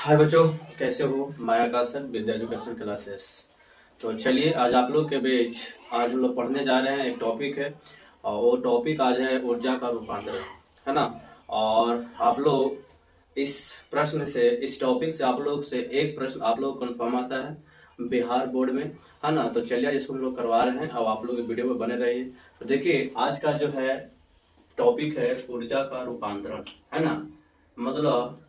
हाय बच्चों, कैसे हो? मैं आकाश सर, विद्या एजुकेशन क्लासेस। तो चलिए, आज आप लोग के बीच आज हम लोग पढ़ने जा रहे हैं। एक टॉपिक है और वो टॉपिक आज है ऊर्जा का रूपांतरण, है ना। और आप लोग इस प्रश्न से, इस टॉपिक से आप लोग से एक प्रश्न आप लोग कन्फर्म आता है बिहार बोर्ड में, है ना। तो चलिए, इसको हम लोग करवा रहे हैं। अब आप लोग वीडियो में बने रहिए। तो देखिए, आज का जो है टॉपिक है ऊर्जा का रूपांतरण, है ना। मतलब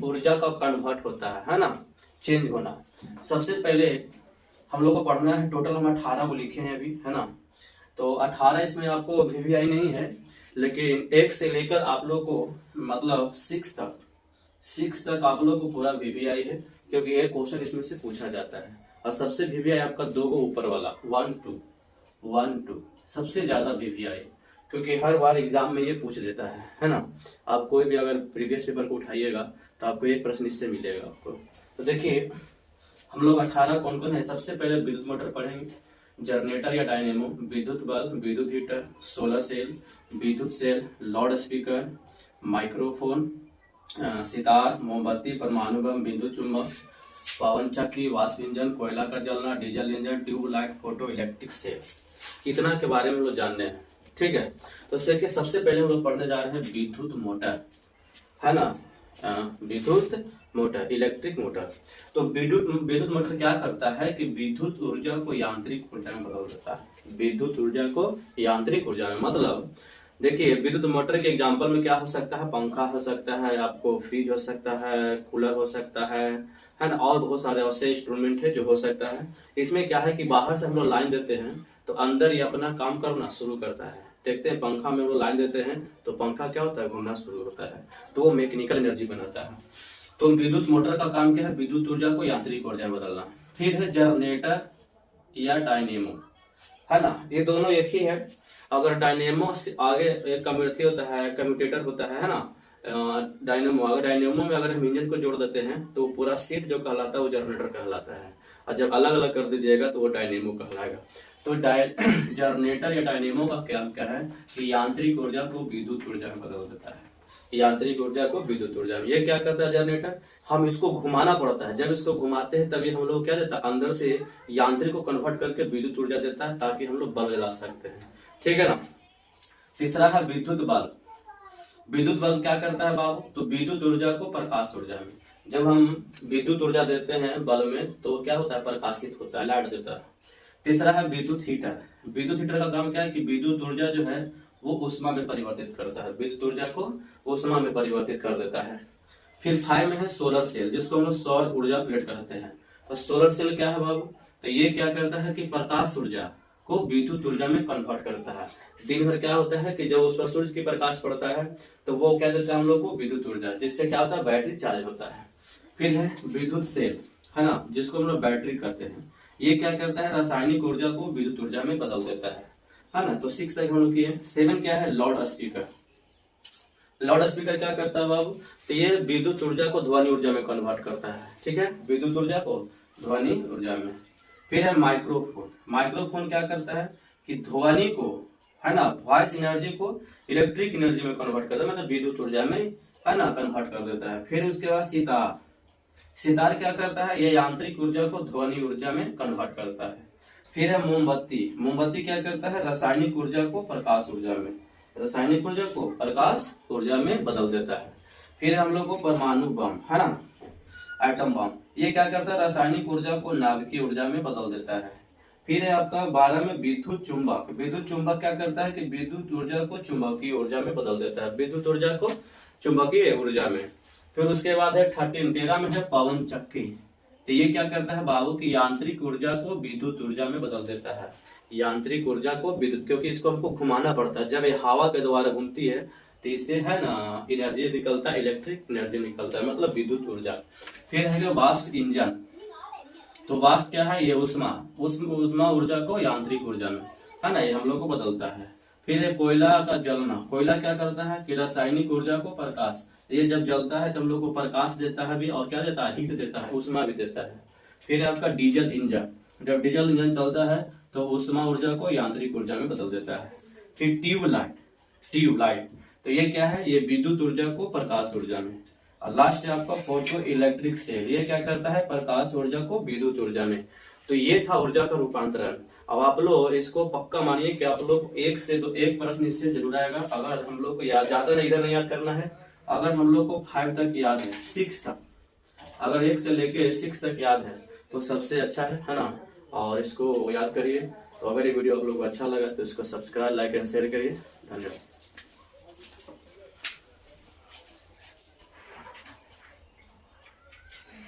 ऊर्जा का कन्वर्ट होता है ना, चेंज होना। सबसे पहले हम लोग को पढ़ना है, टोटल हम 18 को लिखे हैं अभी, है ना। तो 18 इसमें आपको वीवीआई नहीं है, लेकिन एक से लेकर आप लोग को मतलब 6 तक आप लोग को पूरा वीवीआई है, क्योंकि एक क्वेश्चन इसमें से पूछा जाता है। और सबसे वीवीआई आपका 2 को ऊपर वाला 1 2 सबसे ज्यादा वीवीआई, क्योंकि हर बार एग्जाम में ये पूछ देता है ना। आप कोई भी अगर प्रीवियस पेपर को उठाइएगा तो आपको एक प्रश्न इससे मिलेगा आपको। तो देखिए, हम लोग 18 कौन कौन है। सबसे पहले विद्युत मोटर पढ़ेंगे, जनरेटर या डायनेमो, विद्युत बल्ब, विद्युत हीटर, सोलर सेल, विद्युत cell, loud speaker, microphone, sitar, मोमबत्ती, परमाणु बम, विद्युत चुंबक, पवन चक्की, वाष्प इंजन, कोयला का जलना, diesel engine, tubelight, photo electric cell. इतना के बारे में हम लोग जानने हैं, ठीक है। तो देखिए, सबसे पहले हम लोग पढ़ने जा रहे हैं विद्युत मोटर, है ना। विद्युत मोटर, इलेक्ट्रिक मोटर। तो विद्युत मोटर क्या करता है कि विद्युत ऊर्जा को यांत्रिक ऊर्जा में बदल देता है। विद्युत ऊर्जा को यांत्रिक ऊर्जा में, मतलब देखिए, विद्युत मोटर के एग्जांपल में क्या हो सकता है? पंखा हो सकता है, आपको फ्रिज हो सकता है, कूलर हो सकता है ना। और बहुत सारे ऐसे इंस्ट्रूमेंट है जो हो सकता है। इसमें क्या है कि बाहर से हम लोग लाइन देते हैं तो अंदर ये अपना काम करना शुरू करता है। देखते हैं, पंखा में वो लाइन देते हैं तो पंखा क्या होता है? घूमना शुरू होता है, तो वो मैकेनिकल एनर्जी बनाता है। तो विद्युत मोटर का काम क्या है? विद्युत ऊर्जा को यांत्रिक ऊर्जा में बदलना। फिर है जनरेटर या डायनेमो, है ना। ये दोनों एक ही है। अगर डायनेमो से आगे एक कम्यूटेटर होता है ना। डायनेमो में अगर हम इंजन को जोड़ देते हैं तो पूरा सेट जो कहलाता है वो जनरेटर कहलाता है, और जब अलग अलग कर दीजिएगा तो वो डायनेमो कहलाएगा। तो जनरेटर या डायनेमो का क्या है कि यांत्रिक ऊर्जा को विद्युत ऊर्जा में बदल देता है। यांत्रिक ऊर्जा को विद्युत ऊर्जा में ये क्या करता है जनरेटर? हम इसको घुमाना पड़ता है। जब इसको घुमाते हैं तभी हम लोग क्या देता है? अंदर से यांत्रिक को कन्वर्ट करके विद्युत ऊर्जा देता है, ताकि हम लोग बल्ब जला सकते हैं, ठीक है ना। तीसरा है विद्युत बल्ब। विद्युत बल्ब क्या करता है बाबू? तो विद्युत ऊर्जा को प्रकाश ऊर्जा में, जब हम विद्युत ऊर्जा देते हैं बल्ब में तो क्या होता है? प्रकाशित होता है, लाइट देता है। तीसरा है विद्युत हीटर। विद्युत हीटर का काम क्या है कि विद्युत ऊर्जा जो है वो ऊष्मा में परिवर्तित करता है, विद्युत ऊर्जा को ऊष्मा में परिवर्तित कर देता है। फिर 5 में है सोलर सेल, जिसको हम लोग सौर ऊर्जा प्लेट कहते हैं। तो सोलर सेल क्या है बाबू? तो ये क्या करता है कि प्रकाश ऊर्जा को विद्युत ऊर्जा में कन्वर्ट करता है। दिन भर क्या होता है कि जब उस पर सूर्य की प्रकाश पड़ता है तो वो क्या देता है हम लोग को? विद्युत ऊर्जा, जिससे क्या होता है? बैटरी चार्ज होता है। फिर है विद्युत सेल, है ना, जिसको हम लोग बैटरी कहते हैं। ये क्या करता है? रासायनिक ऊर्जा को विद्युत ऊर्जा में बदल देता है ना। तो 6 तक हम लोग किए। 7 क्या है? Loud speaker. लाउड स्पीकर क्या करता है बाबू? तो ये विद्युत ऊर्जा को ध्वनि ऊर्जा में कन्वर्ट करता है, ठीक है, विद्युत ऊर्जा को ध्वनि ऊर्जा में। फिर है माइक्रोफोन। माइक्रोफोन क्या करता है कि ध्वनि को, है ना, वॉइस एनर्जी को इलेक्ट्रिक एनर्जी में कन्वर्ट करता है, मतलब विद्युत ऊर्जा में, है ना, कन्वर्ट कर देता है। फिर उसके बाद सितार। सितार क्या करता है? ये यांत्रिक ऊर्जा को ध्वनि ऊर्जा में कन्वर्ट करता है। फिर है मोमबत्ती। मोमबत्ती क्या करता है? रासायनिक ऊर्जा को प्रकाश ऊर्जा में, रासायनिक ऊर्जा को प्रकाश ऊर्जा में बदल देता है। फिर हम लोग को परमाणु बम, है ना, एटम बम। ये क्या करता है? रासायनिक ऊर्जा को नाभिकीय ऊर्जा में बदल देता है। फिर है आपका 12 में विद्युत चुंबक। विद्युत चुंबक क्या करता है कि विद्युत ऊर्जा को चुंबकीय ऊर्जा में बदल देता है, विद्युत ऊर्जा को चुंबकीय ऊर्जा में। फिर उसके बाद है 13 में है पवन चक्की। तो ये क्या करता है बाबू की यांत्रिक ऊर्जा को विद्युत ऊर्जा में बदल देता है, यांत्रिक ऊर्जा को विद्युत, क्योंकि इसको हमको घुमाना पड़ता है। जब ये हवा के द्वारा घूमती है तो इससे, है ना, एनर्जी निकलता है, इलेक्ट्रिक एनर्जी निकलता है, मतलब विद्युत ऊर्जा। फिर है वाष्प इंजन। तो वाष्प क्या है? ये उष्मा ऊर्जा को यांत्रिक ऊर्जा में, है ना, ये हम लोग को बदलता है। फिर है कोयला का जलना। कोयला क्या करता है कि रासायनिक ऊर्जा को प्रकाश, ये जब जलता है तो हम लोग को प्रकाश देता है भी, और क्या देता है? हीट देता है, उष्मा भी देता है। फिर है आपका डीजल इंजन। जब डीजल इंजन चलता है तो उष्मा ऊर्जा को यांत्रिक ऊर्जा में बदल देता है। फिर ट्यूबलाइट। तो ये क्या है? ये विद्युत ऊर्जा को प्रकाश ऊर्जा में, और लास्ट है आपका फोटो इलेक्ट्रिक सेल, ये क्या करता है, प्रकाश ऊर्जा को विद्युत ऊर्जा में। तो ये था ऊर्जा का रूपांतरण। अब आप लोग इसको पक्का मानिए कि आप लोग एक प्रश्न इससे जरूर आएगा। अगर हम लोग को याद, ज्यादा नहीं, इधर नहीं याद करना है। अगर हम लोग को 5 तक याद है, 6 तक, अगर 1 से लेके 6 तक याद है तो सबसे अच्छा है ना। और इसको याद करिए। तो अगर ये वीडियो आप लोग को अच्छा लगा तो इसको सब्सक्राइब, लाइक एंड शेयर करिए। धन्यवाद।